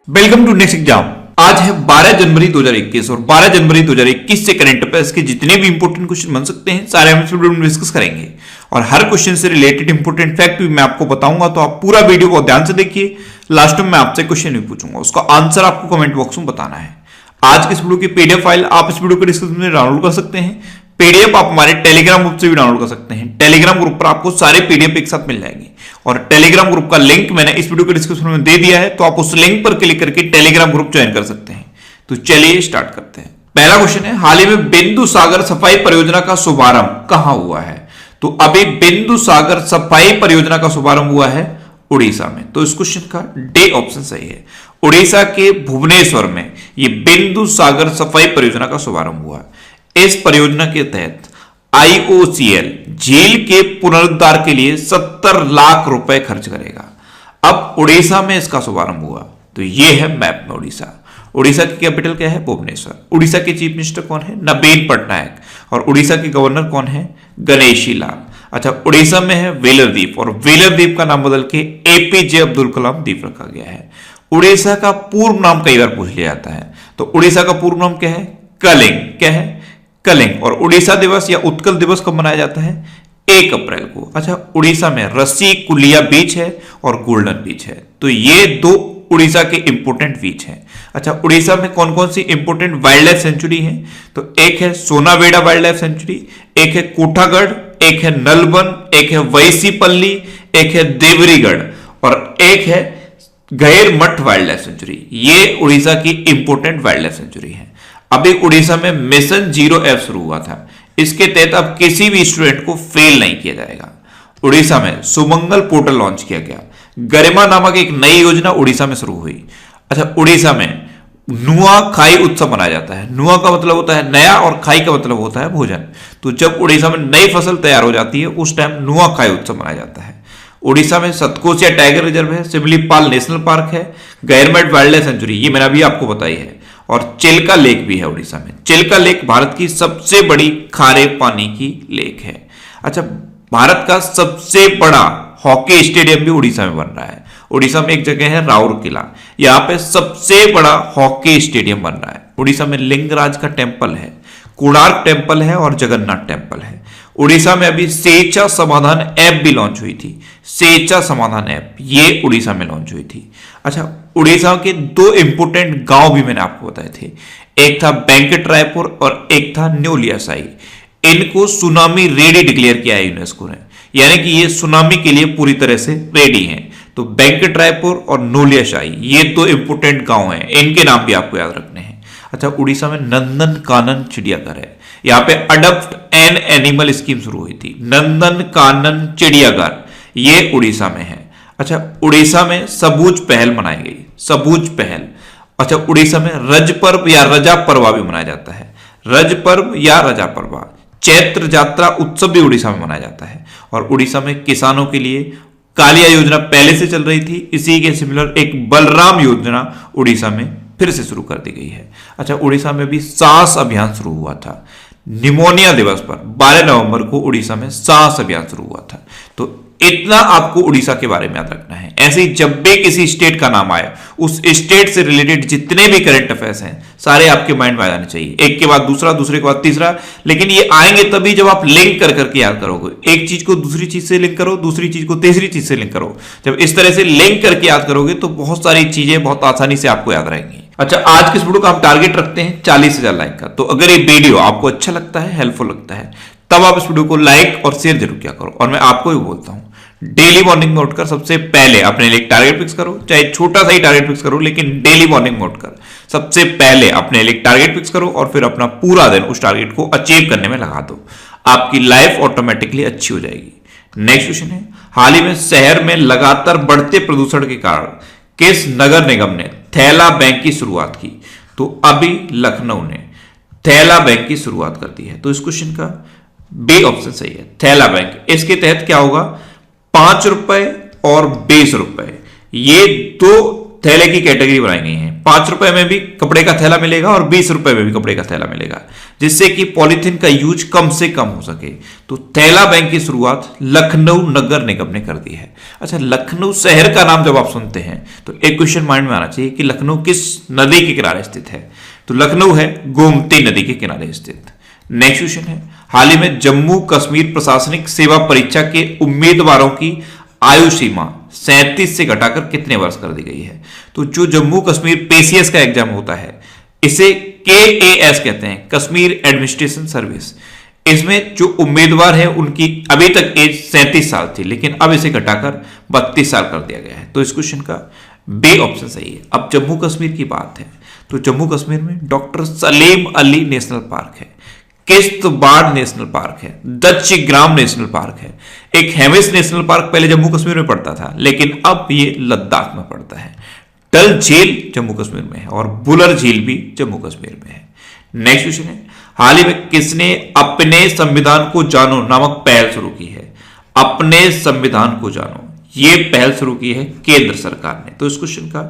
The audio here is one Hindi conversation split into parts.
Welcome to next exam. आज है 12 जनवरी 2021 और 12 जनवरी 2021 से करंट अफेयर्स के जितने भी इंपॉर्टेंट क्वेश्चन बन सकते हैं सारे हम इस वीडियो में डिस्कस करेंगे और हर क्वेश्चन से रिलेटेड इंपॉर्टेंट फैक्ट भी मैं आपको बताऊंगा, तो आप पूरा वीडियो को ध्यान से देखिए। लास्ट में मैं आपसे क्वेश्चन भी पूछूंगा, उसका आंसर आपको कमेंट बॉक्स में बताना है। आज के इस वीडियो की पीडीएफ फाइल आप इस वीडियो के डिस्क्रिप्शन में डाउनलोड कर सकते हैं। पीडीएफ आप हमारे टेलीग्राम ग्रुप से भी डाउनलोड कर सकते हैं। टेलीग्राम ग्रुप पर आपको सारे पीडीएफ एक साथ मिल जाएंगे और टेलीग्राम ग्रुप का लिंक मैंने इस वीडियो के डिस्क्रिप्शन में दे दिया है, तो आप उस लिंक पर क्लिक करके टेलीग्राम ग्रुप ज्वाइन कर सकते हैं। तो चलिए स्टार्ट करते हैं। पहला क्वेश्चन है, हाल ही में बिंदु सागर सफाई परियोजना का शुभारंभ कहां हुआ है? तो अभी बिंदु सागर सफाई परियोजना का शुभारंभ हुआ है उड़ीसा में। तो इस क्वेश्चन का डी ऑप्शन सही है। उड़ीसा के भुवनेश्वर में यह बिंदु सागर सफाई परियोजना का शुभारंभ हुआ। इस परियोजना के तहत IOCL झील के पुनरुद्धार के लिए 70 लाख रुपए खर्च करेगा। अब उड़ीसा में इसका शुभारंभ हुआ, तो यह है मैप में उड़ीसा। उड़ीसा की कैपिटल क्या है? भुवनेश्वर। उड़ीसा के चीफ मिनिस्टर कौन है? नवीन पटनायक। और उड़ीसा के गवर्नर कौन है? गणेशी लाल। अच्छा, उड़ीसा में है व्हीलर द्वीप और व्हीलर द्वीप का नाम बदल के APJ अब्दुल कलाम द्वीप रखा गया है। उड़ीसा का पूर्व नाम कई बार पूछ लिया जाता है, तो उड़ीसा का पूर्व नाम क्या है? कलिंग। क्या है? कलिंग। और उड़ीसा दिवस या उत्कल दिवस कब मनाया जाता है? 1 अप्रैल को। अच्छा, उड़ीसा में रसी कुलिया बीच है और गोल्डन बीच है, तो ये दो उड़ीसा के इंपोर्टेंट बीच हैं। अच्छा, उड़ीसा में कौन कौन सी इंपोर्टेंट वाइल्ड लाइफ सेंचुरी है? तो एक है सोनावेड़ा वाइल्ड लाइफ सेंचुरी, एक है कोठागढ़, एक है नलबन, एक है वैसीपल्ली, एक है देवरीगढ़ और एक है गैरमठ वाइल्ड लाइफ सेंचुरी। ये उड़ीसा की इंपोर्टेंट वाइल्ड लाइफ सेंचुरी है। अभी उड़ीसा में मिशन 0F शुरू हुआ था। इसके तहत अब किसी भी स्टूडेंट को फेल नहीं किया जाएगा। उड़ीसा में सुमंगल पोर्टल लॉन्च किया गया। गरिमा नामक एक नई योजना उड़ीसा में शुरू हुई। अच्छा, उड़ीसा में नुआ खाई उत्सव मनाया जाता है। नुआ का मतलब होता है नया और खाई का मतलब होता है भोजन। तो जब उड़ीसा में नई फसल तैयार हो जाती है उस टाइम नुआ खाई उत्सव मनाया जाता है। उड़ीसा में सतकोसिया टाइगर रिजर्व है, सिमलीपाल नेशनल पार्क है, गैरमेट वाइल्ड लाइफ सेंचुरी ये मैंने अभी आपको बताई है, और चिल्का लेक भी है उड़ीसा में। चिल्का लेक भारत की सबसे बड़ी खारे पानी की लेक है। अच्छा, भारत का सबसे बड़ा हॉकी स्टेडियम भी उड़ीसा में बन रहा है। उड़ीसा में एक जगह है राउरकेला, यहाँ पे सबसे बड़ा हॉकी स्टेडियम बन रहा है। उड़ीसा में लिंगराज का टेम्पल है, कोणार्क टेम्पल है और जगन्नाथ टेम्पल है। उड़ीसा में अभी सेचा समाधान ऐप भी लॉन्च हुई थी। सेचा समाधान ऐप ये उड़ीसा में लॉन्च हुई थी। अच्छा, उड़ीसा के 2 इंपोर्टेंट गांव भी मैंने आपको बताए थे, एक था वेंकट रायपुर और एक था न्यू लियासाई। इनको सुनामी रेडी डिक्लेयर किया है यूनेस्को ने, यानी कि ये सुनामी के लिए पूरी तरह से रेडी हैं। तो वेंकट रायपुर और नोलियाशाही ये 2 इंपोर्टेंट गांव हैं, इनके नाम भी आपको याद रखने हैं। अच्छा, उड़ीसा में नंदन कानन चिड़ियाघर है। यहाँ पे अडॉप्ट एन एनिमल स्कीम शुरू हुई थी। नंदन कानन चिड़ियाघर ये उड़ीसा में है। अच्छा, उड़ीसा में सबूज पहल मनाई गई। सबूज पहल। अच्छा, उड़ीसा में रज पर्व या रजा पर्वा भी मनाया जाता है। रज पर्व या रजा पर्वा। चैत्र यात्रा उत्सव भी उड़ीसा में मनाया जाता है। और उड़ीसा में किसानों के लिए कालिया योजना पहले से चल रही थी, इसी के सिमिलर एक बलराम योजना उड़ीसा में फिर से शुरू कर दी गई है। अच्छा, उड़ीसा में भी सांस अभियान शुरू हुआ था। निमोनिया दिवस पर 12 नवंबर को उड़ीसा में सांस अभियान शुरू हुआ था। तो इतना आपको उड़ीसा के बारे में याद रखना है। ऐसे ही जब भी किसी स्टेट का नाम आए, उस स्टेट से रिलेटेड जितने भी करंट अफेयर्स हैं सारे आपके माइंड में आ जाने चाहिए, एक के बाद दूसरा, दूसरे के बाद तीसरा। लेकिन ये आएंगे तभी जब आप लिंक कर करके याद करोगे। एक चीज को दूसरी चीज से लिंक करो, दूसरी चीज को तीसरी चीज से लिंक करो। जब इस तरह से लिंक करके याद करोगे तो बहुत सारी चीजें बहुत आसानी से आपको याद रहेंगी। अच्छा, आज के इस वीडियो का हम टारगेट रखते हैं 40,000 लाइक का। तो अगर ये वीडियो आपको अच्छा लगता है, हेल्पफुल लगता है, तब आप इस वीडियो को लाइक और शेयर जरूर किया करो। और मैं आपको भी बोलता हूं, डेली मॉर्निंग में उठकर सबसे पहले अपने लिए टारगेट फिक्स करो, चाहे छोटा सा ही टारगेट फिक्स करो, लेकिन डेली मॉर्निंग में उठकर सबसे पहले अपने लिए टारगेट फिक्स करो और फिर अपना पूरा दिन उस टारगेट को अचीव करने में लगा दो। आपकी लाइफ ऑटोमेटिकली अच्छी हो जाएगी। नेक्स्ट क्वेश्चन है, हाल ही में शहर में लगातार बढ़ते प्रदूषण के कारण किस नगर निगम ने थैला बैंक की शुरुआत की? तो अभी लखनऊ ने थैला बैंक की शुरुआत कर दी है। तो इस क्वेश्चन का बी ऑप्शन सही है, थैला बैंक। इसके तहत क्या होगा? 5 रुपए और 20 रुपए ये 2 थैले की कैटेगरी बनाई गई है। ₹5 में भी कपड़े का थैला मिलेगा और ₹20 में भी कपड़े का थैला मिलेगा, जिससे कि पॉलीथीन का यूज कम से कम हो सके। तो थैला बैंक की शुरुआत लखनऊ नगर निगम ने कर दी है। अच्छा, लखनऊ शहर का नाम जब आप सुनते हैं तो एक क्वेश्चन माइंड में आना चाहिए कि लखनऊ किस नदी के किनारे स्थित है। तो लखनऊ है गोमती नदी के किनारे स्थित। नेक्स्ट क्वेश्चन है, हाल ही में जम्मू कश्मीर प्रशासनिक सेवा परीक्षा के उम्मीदवारों की आयु सीमा 37 से घटाकर कितने वर्ष कर दी गई है। तो जो जम्मू कश्मीर पीसीएस का एग्जाम होता है, इसे केएएस कहते हैं, कश्मीर एडमिनिस्ट्रेशन सर्विस। इसमें जो उम्मीदवार है उनकी अभी तक एज 37 साल थी, लेकिन अब इसे घटाकर 32 साल कर दिया गया है। तो इस क्वेश्चन का बी ऑप्शन सही है। अब जम्मू कश्मीर की बात है तो जम्मू कश्मीर में doctor Salim Ali national park है, किश्तवाड़ नेशनल पार्क है, दच्च ग्राम नेशनल पार्क है। एक हेमिस नेशनल पार्क पहले जम्मू कश्मीर में पड़ता था, लेकिन अब ये लद्दाख में पड़ता है। डल झील जम्मू कश्मीर में है और बुलर झील भी जम्मू कश्मीर में है। नेक्स्ट क्वेश्चन है, हाल ही में किसने अपने संविधान को जानो नामक पहल शुरू की है। अपने संविधान को जानो, ये पहल शुरू की है केंद्र सरकार ने। तो इस क्वेश्चन का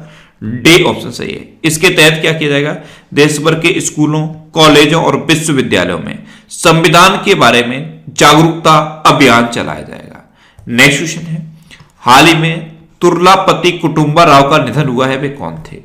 डी ऑप्शन सही है। इसके तहत क्या किया जाएगा, देश भर के स्कूलों, कॉलेजों और विश्वविद्यालयों में संविधान के बारे में जागरूकता अभियान चलाया जाएगा। नेक्स्ट क्वेश्चन है, हाल ही में तुर्लापति कुटुंबा राव का निधन हुआ है, वे कौन थे।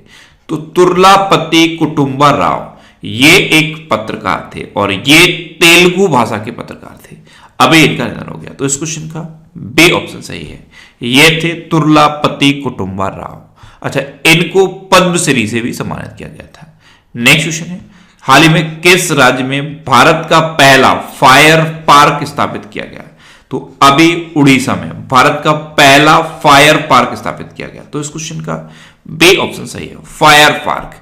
तो तुर्लापति कुटुंबा राव ये एक पत्रकार थे और ये तेलुगु भाषा के पत्रकार थे। अभी इनका निधन हो गया। तो इस क्वेश्चन का बी ऑप्शन सही है। ये थे तुर्लापति कुटुंबा राव। अच्छा, इनको पद्मश्री से भी सम्मानित किया गया था। नेक्स्ट क्वेश्चन है, हाल ही में किस राज्य में भारत का पहला फायर पार्क स्थापित किया गया। तो अभी उड़ीसा में भारत का पहला फायर पार्क स्थापित किया गया। तो इस क्वेश्चन का बी ऑप्शन सही है, फायर पार्क।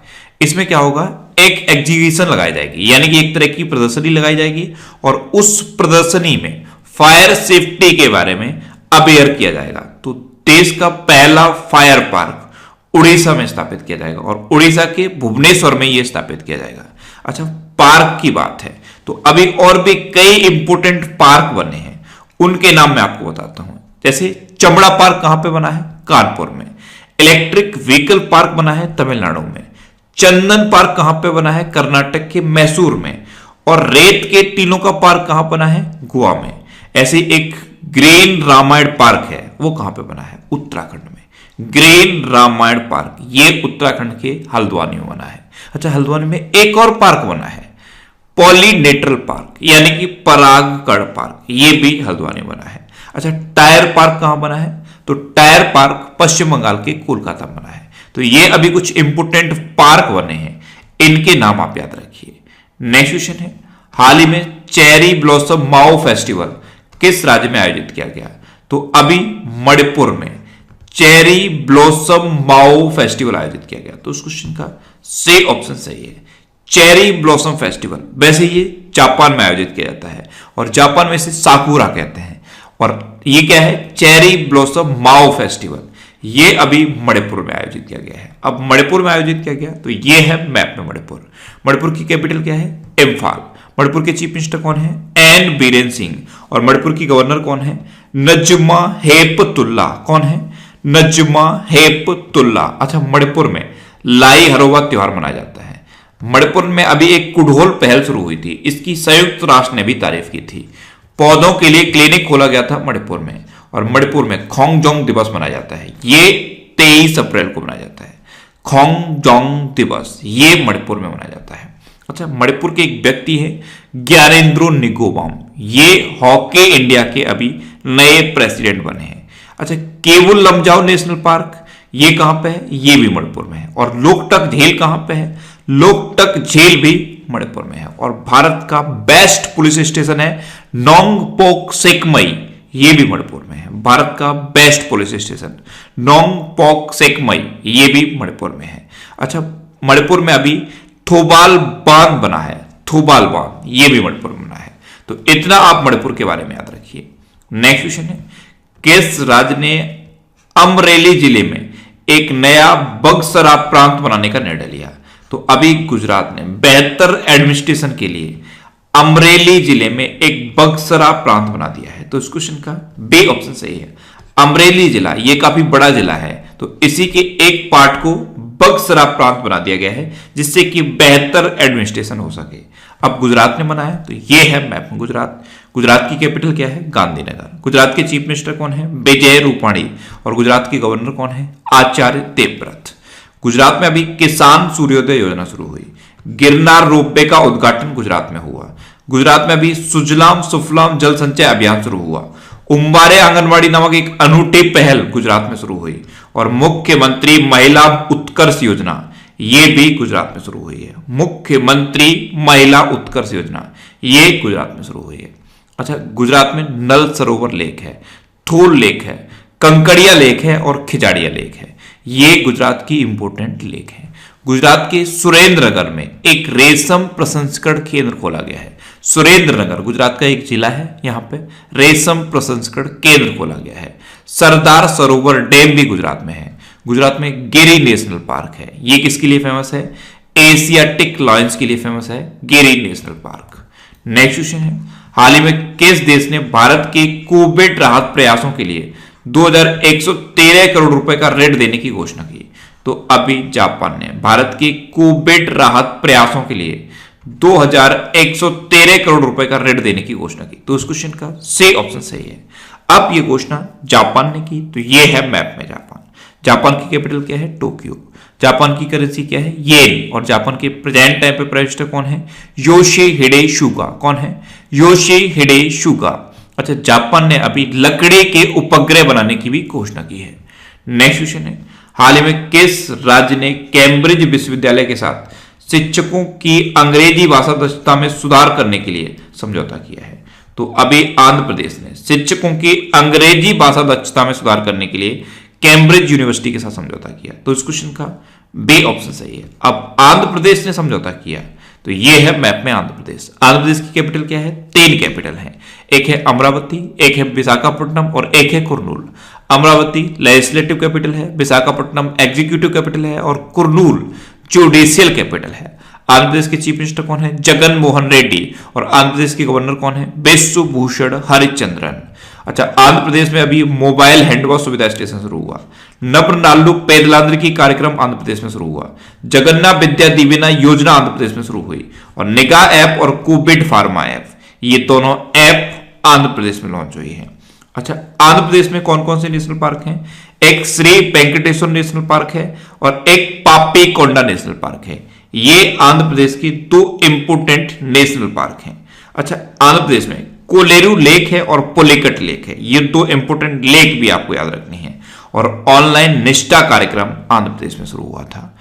इसमें क्या होगा, एक एग्जीबिशन लगाई जाएगी, यानी कि एक तरह की प्रदर्शनी लगाई जाएगी और उस प्रदर्शनी में फायर सेफ्टी के बारे में अवेयर किया जाएगा। तो देश का पहला फायर पार्क उड़ीसा में स्थापित किया जाएगा और उड़ीसा के भुवनेश्वर में यह स्थापित किया जाएगा। अच्छा, पार्क की बात है तो अभी और भी कई इंपोर्टेंट पार्क बने हैं, उनके नाम मैं आपको बताता हूं। जैसे चमड़ा पार्क कहां पे बना है, कानपुर में। इलेक्ट्रिक व्हीकल पार्क बना है तमिलनाडु में। चंदन पार्क कहां पे बना है, कर्नाटक के मैसूर में। और रेत के टीलों का पार्क कहां बना है, गोवा में। ऐसे एक ग्रीन रामायण पार्क है, वो कहां पे बना है, उत्तराखंड में। ग्रीन रामायण पार्क ये उत्तराखंड के हल्द्वानी में बना है। अच्छा, हल्द्वानी में एक और पार्क बना है, पॉलिनेटरल पार्क यानी कि परागकण पार्क, ये भी हल्द्वानी बना है। अच्छा, टायर पार्क कहां बना है, तो टायर पार्क पश्चिम बंगाल के कोलकाता में बना है। तो ये अभी कुछ इंपोर्टेंट पार्क बने हैं, इनके नाम आप याद रखिए। नेक्स्ट क्वेश्चन है, हाल ही में चेरी ब्लॉसम माओ फेस्टिवल किस राज्य में आयोजित किया गया। तो अभी मणिपुर में चेरी ब्लॉसम माओ फेस्टिवल आयोजित किया गया। तो उस क्वेश्चन का सी ऑप्शन सही है, चेरी ब्लॉसम फेस्टिवल। वैसे ये जापान में आयोजित किया जाता है और जापान में इसे साकुरा कहते हैं। और ये क्या है, चेरी ब्लॉसम माओ फेस्टिवल, ये अभी मणिपुर में आयोजित किया गया है। अब मणिपुर में आयोजित किया गया तो ये है मैप में मणिपुर। मणिपुर की कैपिटल क्या है, इम्फाल। मणिपुर के चीफ मिनिस्टर कौन है, एन बीरेन सिंह। और मणिपुर की गवर्नर कौन है, नजमा हेपतुल्ला। कौन है, नजमा हेपतुल्ला। अच्छा, मणिपुर में लाई हरोवा त्योहार मनाया जाता है। मणिपुर में अभी एक कुडहोल पहल शुरू हुई थी, इसकी संयुक्त राष्ट्र ने भी तारीफ की थी। पौधों के लिए क्लिनिक खोला गया था मणिपुर में। और मणिपुर में खोंगजोंग दिवस मनाया जाता है, ये 23 अप्रैल को मनाया जाता है। खोंगजोंग दिवस ये मणिपुर में मनाया जाता है। अच्छा, मणिपुर के एक व्यक्ति है ज्ञानेंद्रो निगोबाम, ये हॉकी इंडिया के अभी नए प्रेसिडेंट बने हैं। अच्छा, केवुल लमजाओ नेशनल पार्क ये कहां पे है, ये भी मणिपुर में है। और लोकटक झील कहां पे है, लोकटक झील भी मणिपुर में है। और भारत का बेस्ट पुलिस स्टेशन है नोंगपोक सेकमई, ये भी मणिपुर में है। भारत का बेस्ट पुलिस स्टेशन नोंगपोक सेकमई ये भी मणिपुर में है। अच्छा, मणिपुर में अभी थोबाल बांध बना है, थोबाल बांध ये भी मणिपुर में बना है। तो इतना आप मणिपुर के बारे में याद रखिए। नेक्स्ट क्वेश्चन है, किस राज्य ने अमरेली जिले में एक नया बगसरा प्रांत बनाने का निर्णय लिया। तो अभी गुजरात ने बेहतर एडमिनिस्ट्रेशन के लिए अमरेली जिले में एक बगसरा प्रांत बना दिया है। तो इस क्वेश्चन का बी ऑप्शन सही है। अमरेली जिला ये काफी बड़ा जिला है, तो इसी के एक पार्ट को बक्सरा प्रांत बना दिया गया है जिससे कि बेहतर एडमिनिस्ट्रेशन हो सके। अब गुजरात ने बनाया तो ये है मैप में गुजरात। गुजरात की कैपिटल क्या है? गांधीनगर। गुजरात के चीफ मिनिस्टर कौन है? विजय रूपाणी। और गुजरात के गवर्नर कौन है? आचार्य देवव्रत। गुजरात में अभी किसान सूर्योदय योजना शुरू हुई। गिरनार रोपवे का उद्घाटन गुजरात में हुआ। गुजरात में अभी सुजलाम सुफलाम जल संचय अभियान शुरू हुआ। उम्बारे आंगनवाड़ी नामक एक अनूठी पहल गुजरात में शुरू हुई। और मुख्यमंत्री महिला उत्कर्ष योजना ये भी गुजरात में शुरू हुई है। मुख्यमंत्री महिला उत्कर्ष योजना ये गुजरात में शुरू हुई है। अच्छा, गुजरात में नल सरोवर लेक है, थोल लेक है, कंकड़िया लेक है और खिजाड़िया लेक है। ये गुजरात की इंपोर्टेंट लेक है। गुजरात के सुरेंद्रनगर में एक रेशम प्रसंस्करण केंद्र खोला गया है। सुरेंद्रनगर गुजरात का एक जिला है, यहां पे रेशम प्रसंस्करण केंद्र खोला गया है। सरदार सरोवर डैम भी गुजरात में है। गुजरात में गिरी नेशनल पार्क है। ये किसके लिए फेमस है? एशियाटिक लॉयंस के लिए फेमस है गिरी नेशनल पार्क। नेक्स्ट क्वेश्चन है, हाल ही में किस देश ने भारत के कोविड राहत प्रयासों के लिए 2113 करोड़ रुपए का ऋण देने की घोषणा की? तो अभी जापान ने भारत के कोविड राहत प्रयासों के लिए 2113 करोड़ रुपए का ऋण देने की घोषणा की। तो उस क्वेश्चन का सी ऑप्शन सही है। अब ये घोषणा जापान ने की तो ये है मैप में जापान। जापान की कैपिटल क्या है? टोक्यो। जापान की करेंसी क्या है? येन। और जापान के प्रेजेंट टाइम पे प्राइम मिनिस्टर कौन है? योशिहिडे सुगा। कौन है? योशिहिडे सुगा। अच्छा, जापान ने अभी लकड़ी के उपग्रह बनाने की भी घोषणा की है। नेक्स्ट क्वेश्चन है, हाल ही में किस राज्य ने कैम्ब्रिज विश्वविद्यालय के साथ शिक्षकों की अंग्रेजी भाषा दक्षता में सुधार करने के लिए समझौता किया है? तो अभी आंध्र प्रदेश ने शिक्षकों की अंग्रेजी भाषा दक्षता में सुधार करने के लिए कैम्ब्रिज यूनिवर्सिटी के साथ समझौता किया। तो इस क्वेश्चन का बी ऑप्शन सही है। अब आंध्र प्रदेश ने समझौता किया तो ये है मैप में आंध्र प्रदेश। आंध्र प्रदेश की कैपिटल क्या है? 3 कैपिटल है, एक है अमरावती, एक है विशाखापट्टनम और एक है कुर्नूल। अमरावती लेजिस्लेटिव कैपिटल है, विशाखापट्टनम एग्जीक्यूटिव कैपिटल है और कुर्नूल जुडिशियल कैपिटल है। आंध्र प्रदेश के चीफ मिनिस्टर कौन है? जगन मोहन रेड्डी। और आंध्र प्रदेश के गवर्नर कौन है? विश्वभूषण हरिचंद्रन। अच्छा, आंध्र प्रदेश में अभी मोबाइल हैंडवॉश सुविधा स्टेशन शुरू हुआ। नवनाल्लू पेदलांद्रिकी कार्यक्रम आंध्र प्रदेश में शुरू हुआ। जगन्नाथ विद्या दीवेना योजना आंध्र प्रदेश में शुरू हुई। और निगाह ऐप और कोविड फार्मा ऐप, ये दोनों ऐप आंध्र प्रदेश में लॉन्च हुई है। अच्छा, आंध्र प्रदेश में कौन कौन से नेशनल पार्क हैं? एक श्री वेंकटेश्वर नेशनल पार्क है और एक पापी कोंडा नेशनल पार्क है। ये आंध्र प्रदेश की 2 इंपोर्टेंट नेशनल पार्क हैं। अच्छा, आंध्र प्रदेश में कोलेरू लेक है और पुलिकट लेक है। ये 2 इंपोर्टेंट लेक भी आपको याद रखनी है। और ऑनलाइन निष्ठा कार्यक्रम आंध्र प्रदेश में शुरू हुआ था।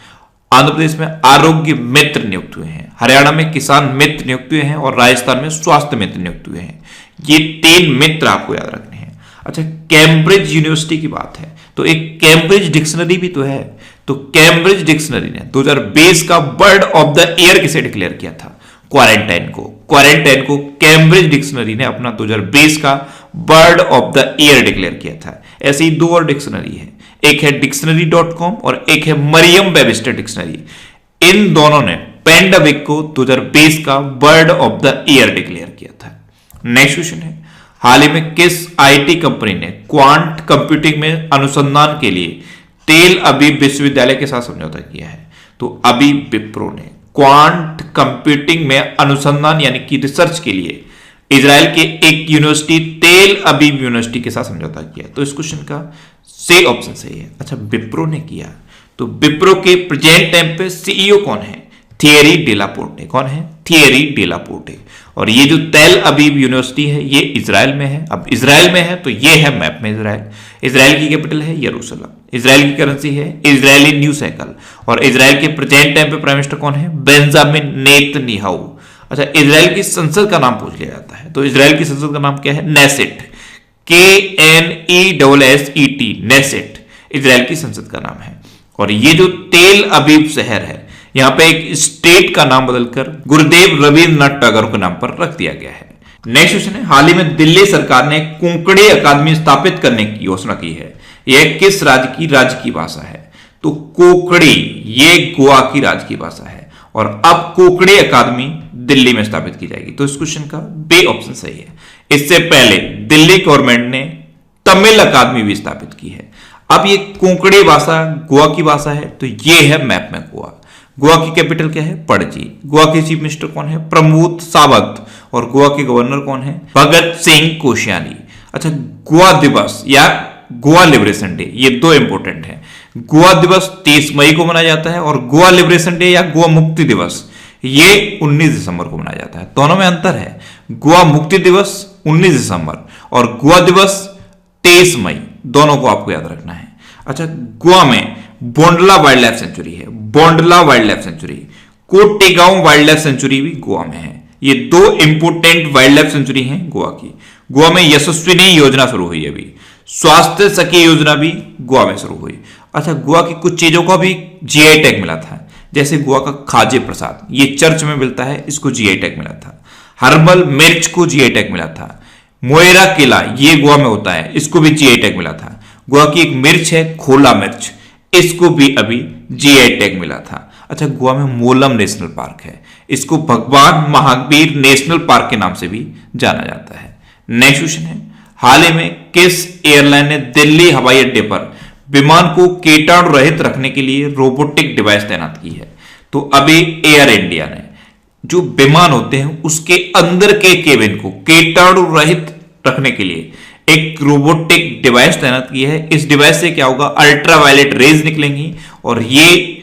आंध्र प्रदेश में आरोग्य मित्र नियुक्त हुए हैं, हरियाणा में किसान मित्र नियुक्त हुए हैं और राजस्थान में स्वास्थ्य मित्र नियुक्त हुए हैं। ये 3 मित्र आपको याद रखने हैं। अच्छा, कैम्ब्रिज यूनिवर्सिटी की बात है तो एक कैम्ब्रिज डिक्शनरी भी तो है। तो कैम्ब्रिज डिक्शनरी ने 2020 का बर्ड ऑफ द ईयर किसे डिक्लेयर किया था? क्वारंटाइन को कैम्ब्रिज डिक्शनरी ने अपना 2020 का bird of the year declare किया था। ऐसे ही 2 और डिक्शनरी है, एक है डिक्शनरी.com और एक है मरियम वेबस्टर डिक्शनरी। इन दोनों ने पेंडेमिक को 2020 का bird of the year declare किया था। नेक्स्ट क्वेश्चन है, हाल ही में किस आईटी कंपनी ने क्वांट कंप्यूटिंग में अनुसंधान के लिए तेल अबीब विश्वविद्यालय के साथ समझौता किया है? तो अभी विप्रो ने क्वांट कंप्यूटिंग में अनुसंधान यानी कि रिसर्च के लिए इजराइल के एक यूनिवर्सिटी तेल अबीब यूनिवर्सिटी के साथ समझौता किया। तो इस क्वेश्चन का सही ऑप्शन सही है। अच्छा, विप्रो ने किया तो विप्रो के प्रेजेंट टाइम पे सीईओ कौन है? Thierry Delaporte. कौन है? Thierry Delaporte. और ये जो तेल अबीब यूनिवर्सिटी है ये इजराइल में है। अब इजराइल में है तो ये है मैप में इजराइल। इजराइल की कैपिटल है यरूशलेम। इजराइल की करेंसी है इजरायली न्यू साइकिल। और इजराइल के प्रेजेंट टाइम पे प्राइम मिनिस्टर कौन है? Benjamin Netanyahu. अच्छा, इजराइल की संसद का नाम पूछ लिया जाता है तो इजराइल की संसद का नाम क्या है? नेसेट। KNESSET, नेसेट इजराइल की संसद का नाम है। और ये जो तेल अबीब शहर है यहां पे एक स्टेट का नाम बदलकर गुरुदेव रविंद्रनाथ टैगोर के नाम पर रख दिया गया है। नेक्स्ट क्वेश्चन है, हाल ही में दिल्ली सरकार ने कोंकणी अकादमी स्थापित करने की घोषणा की है। यह किस राज्य की भाषा है? तो कोंकणी ये गोवा की राज्य की भाषा है। और अब कोंकणी अकादमी दिल्ली में स्थापित की जाएगी। तो इस क्वेश्चन का बी ऑप्शन सही है। इससे पहले दिल्ली गवर्नमेंट ने तमिल अकादमी भी स्थापित की है। अब ये कोंकणी भाषा गोवा की भाषा है, तो ये है मैप में गोवा। गोवा की कैपिटल क्या है? पणजी। गोवा के चीफ मिनिस्टर कौन है? प्रमोद सावंत। और गोवा के गवर्नर कौन है? भगत सिंह कोश्यारी। अच्छा, गोवा दिवस या गोवा लिबरेशन डे, ये दो इंपॉर्टेंट है। गोवा दिवस 30 मई को मनाया जाता है और गोवा लिबरेशन डे या गोवा मुक्ति दिवस ये 19 दिसंबर को मनाया जाता है। दोनों में अंतर है। गोवा मुक्ति दिवस 19 दिसंबर और गोवा दिवस 23 मई, दोनों को आपको याद रखना है। अच्छा, गोवा में बोंडला वाइल्ड लाइफ सेंचुरी है, Bondla wild life sanctuary. Cotigao wild life sanctuary भी गोवा में है। ये दो इंपोर्टेंट वाइल्ड लाइफ सेंचुरी हैं गोवा की। गोवा में यशस्विनी योजना शुरू हुई है अभी, स्वास्थ्य सखी योजना भी गोवा में शुरू हुई। अच्छा, गोवा की कुछ चीजों का भी जीआई टैग मिला था, जैसे गोवा का खाजे प्रसाद, ये चर्च में मिलता है, इसको जीआई टैग मिला था। हर्बल मिर्च को जीआई टैग मिला था। मोयरा केला, ये गोवा में होता है, इसको भी जीआई टैग मिला था। गोवा की एक मिर्च है खोला मिर्च, इसको भी अभी जीआई टैग मिला था। अच्छा, गोवा में मोलम नेशनल पार्क है, इसको भगवान महावीर नेशनल पार्क के नाम से भी जाना जाता है। नेक्स्ट क्वेश्चन है, हाल ही में किस एयरलाइन ने दिल्ली हवाई अड्डे पर विमान को कीटाणु रहित रखने के लिए रोबोटिक डिवाइस तैनात की है? तो अभी एयर इंडिया ने जो विमान होते हैं उसके अंदर के केबिन को कीटाणु रहित रखने के लिए एक रोबोटिक डिवाइस तैनात की है। इस डिवाइस से क्या होगा? अल्ट्रावायलेट रेज निकलेंगी और ये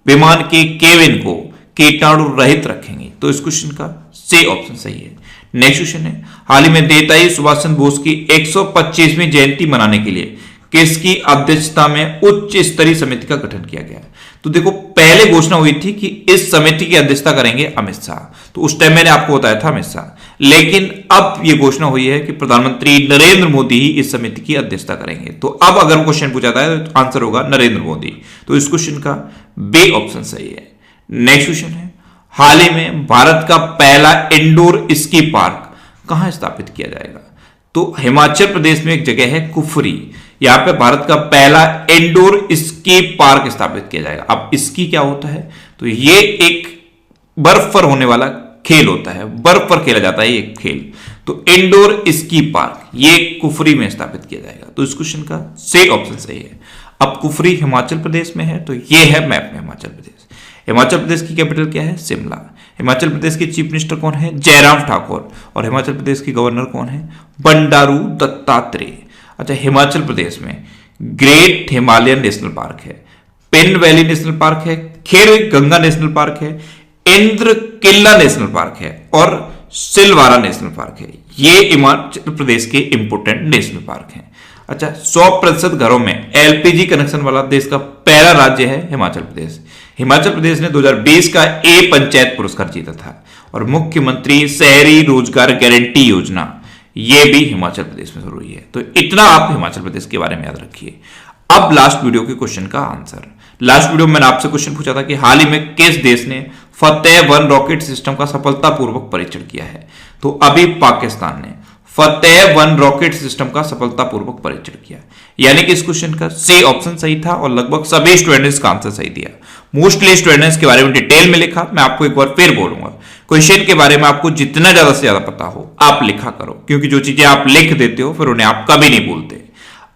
विमान के केबिन को कीटाणु रहित रखेंगे। तो इस क्वेश्चन का सी ऑप्शन सही है। नेक्स्ट क्वेश्चन है, हाल ही में नेताजी सुभाष चंद्र बोस की 125वीं जयंती मनाने के लिए किसकी अध्यक्षता में उच्च स्तरीय समिति का गठन किया गया? तो देखो, पहले घोषणा हुई थी कि इस समिति की अध्यक्षता करेंगे अमित शाह, तो उस टाइम मैंने आपको बताया था अमित शाह, लेकिन अब यह घोषणा हुई है कि प्रधानमंत्री नरेंद्र मोदी ही इस समिति की अध्यक्षता करेंगे। तो अब अगर क्वेश्चन पूछा जाता है तो आंसर होगा नरेंद्र मोदी। तो इस क्वेश्चन का बी ऑप्शन सही है। नेक्स्ट क्वेश्चन है, हाल ही में भारत का पहला इंडोर स्की पार्क कहां स्थापित किया जाएगा? तो हिमाचल प्रदेश में एक जगह है कुफरी, यहां पे भारत का पहला इंडोर स्की पार्क स्थापित किया जाएगा। अब स्की क्या होता है? तो ये एक बर्फ पर होने वाला खेल होता है, बर्फ पर खेला जाता है ये खेल। तो इंडोर स्की पार्क ये कुफरी में स्थापित किया जाएगा। तो इस क्वेश्चन का सही ऑप्शन सही है। अब कुफरी हिमाचल प्रदेश में है, तो ये है मैप में हिमाचल प्रदेश। हिमाचल प्रदेश की कैपिटल क्या है? शिमला। हिमाचल प्रदेश के चीफ मिनिस्टर कौन है? जयराम ठाकुर। और हिमाचल प्रदेश के गवर्नर कौन है? बंडारू दत्तात्रेय। अच्छा, हिमाचल प्रदेश में ग्रेट हिमालयन नेशनल पार्क है, पिन वैली नेशनल पार्क है, खेर गंगा नेशनल पार्क है, इंद्र किला नेशनल पार्क है और सिलवारा नेशनल पार्क है। ये हिमाचल प्रदेश के इंपोर्टेंट नेशनल पार्क हैं। अच्छा, 100% घरों में एलपीजी कनेक्शन वाला देश का पहला राज्य है हिमाचल प्रदेश। हिमाचल प्रदेश ने 2020 का ए पंचायत पुरस्कार जीता था और मुख्यमंत्री शहरी रोजगार गारंटी योजना ये भी हिमाचल प्रदेश में शुरू हुई है। तो इतना आप हिमाचल प्रदेश के बारे में याद रखिए। अब लास्ट वीडियो के क्वेश्चन का आंसर। लास्ट वीडियो में मैंने आपसे क्वेश्चन पूछा था कि हाल ही में किस देश ने फतेह-1 रॉकेट सिस्टम का सफलतापूर्वक परीक्षण किया है? तो अभी पाकिस्तान ने फतेह-1 रॉकेट सिस्टम का सफलतापूर्वक परीक्षण किया, यानी कि इस क्वेश्चन का सी ऑप्शन सही था और लगभग सभी स्टूडेंट्स का आंसर सही दिया। मोस्टली स्टूडेंट्स के बारे में डिटेल में लिखा। मैं आपको एक बार फिर बोलूंगा, क्वेश्चन के बारे में आपको जितना ज्यादा से ज्यादा पता हो आप लिखा करो, क्योंकि जो चीजें आप लिख देते हो फिर उन्हें आप कभी नहीं भूलते।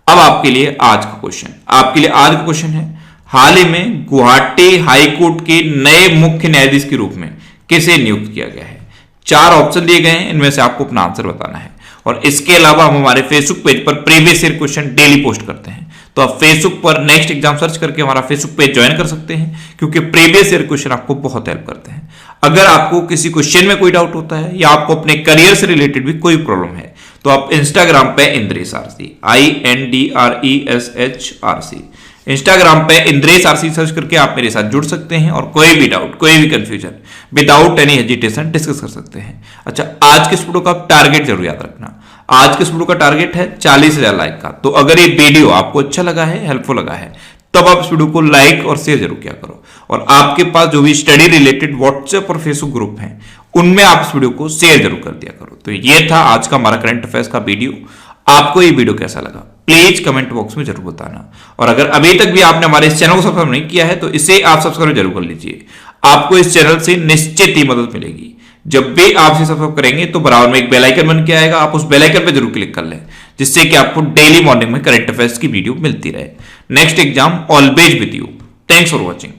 अब आपके लिए आज का क्वेश्चन है, हाल ही में गुवाहाटी हाईकोर्ट के नए मुख्य न्यायाधीश के रूप में किसे नियुक्त किया गया है? 4 ऑप्शन दिए गए हैं, इनमें से आपको अपना आंसर बताना है। और इसके अलावा हम हमारे फेसबुक पेज पर previous year question daily post करते हैं, तो आप फेसबुक पर नेक्स्ट एग्जाम सर्च करके हमारा फेसबुक पेज ज्वाइन कर सकते हैं, क्योंकि प्रीवियस ईयर क्वेश्चन आपको बहुत हेल्प करते हैं। अगर आपको किसी क्वेश्चन में कोई डाउट होता है या आपको अपने करियर से रिलेटेड भी कोई प्रॉब्लम है, तो आप इंस्टाग्राम पे इंद्रेश आरसी INDRESHRC इंस्टाग्राम पे इंद्रेश आरसी सर्च करके आप मेरे साथ जुड़ सकते हैं और कोई भी डाउट, कोई भी confusion without any hesitation discuss कर सकते हैं। अच्छा, आज के इस वीडियो का टारगेट जरूर याद रखना। आज के इस वीडियो का टारगेट है 40,000 लाइक का। तो अगर ये वीडियो आपको अच्छा लगा है, हेल्पफुल लगा है, तब आप इस वीडियो को लाइक और शेयर जरूर किया करो। और आपके पास जो भी स्टडी रिलेटेड व्हाट्सएप और फेसबुक ग्रुप हैं, उनमें आप इस वीडियो को शेयर जरूर कर दिया करो। तो ये था आज का हमारा करंट अफेयर्स का वीडियो। आपको ये वीडियो कैसा लगा प्लीज कमेंट बॉक्स में जरूर बताना। और अगर अभी तक भी आपने हमारे इस चैनल को सब्सक्राइब नहीं किया है तो इसे आप सब्सक्राइब जरूर कर लीजिए। आपको इस चैनल से निश्चित ही मदद मिलेगी। जब भी आप इसे सब्सक्राइब करेंगे तो बराबर में एक बेल आइकन बन के आएगा, आप उस बेल आइकन पे जरूर क्लिक कर लें, जिससे कि आपको डेली मॉर्निंग में करंट अफेयर्स की वीडियो मिलती रहे। Next exam always with you. Thanks for watching.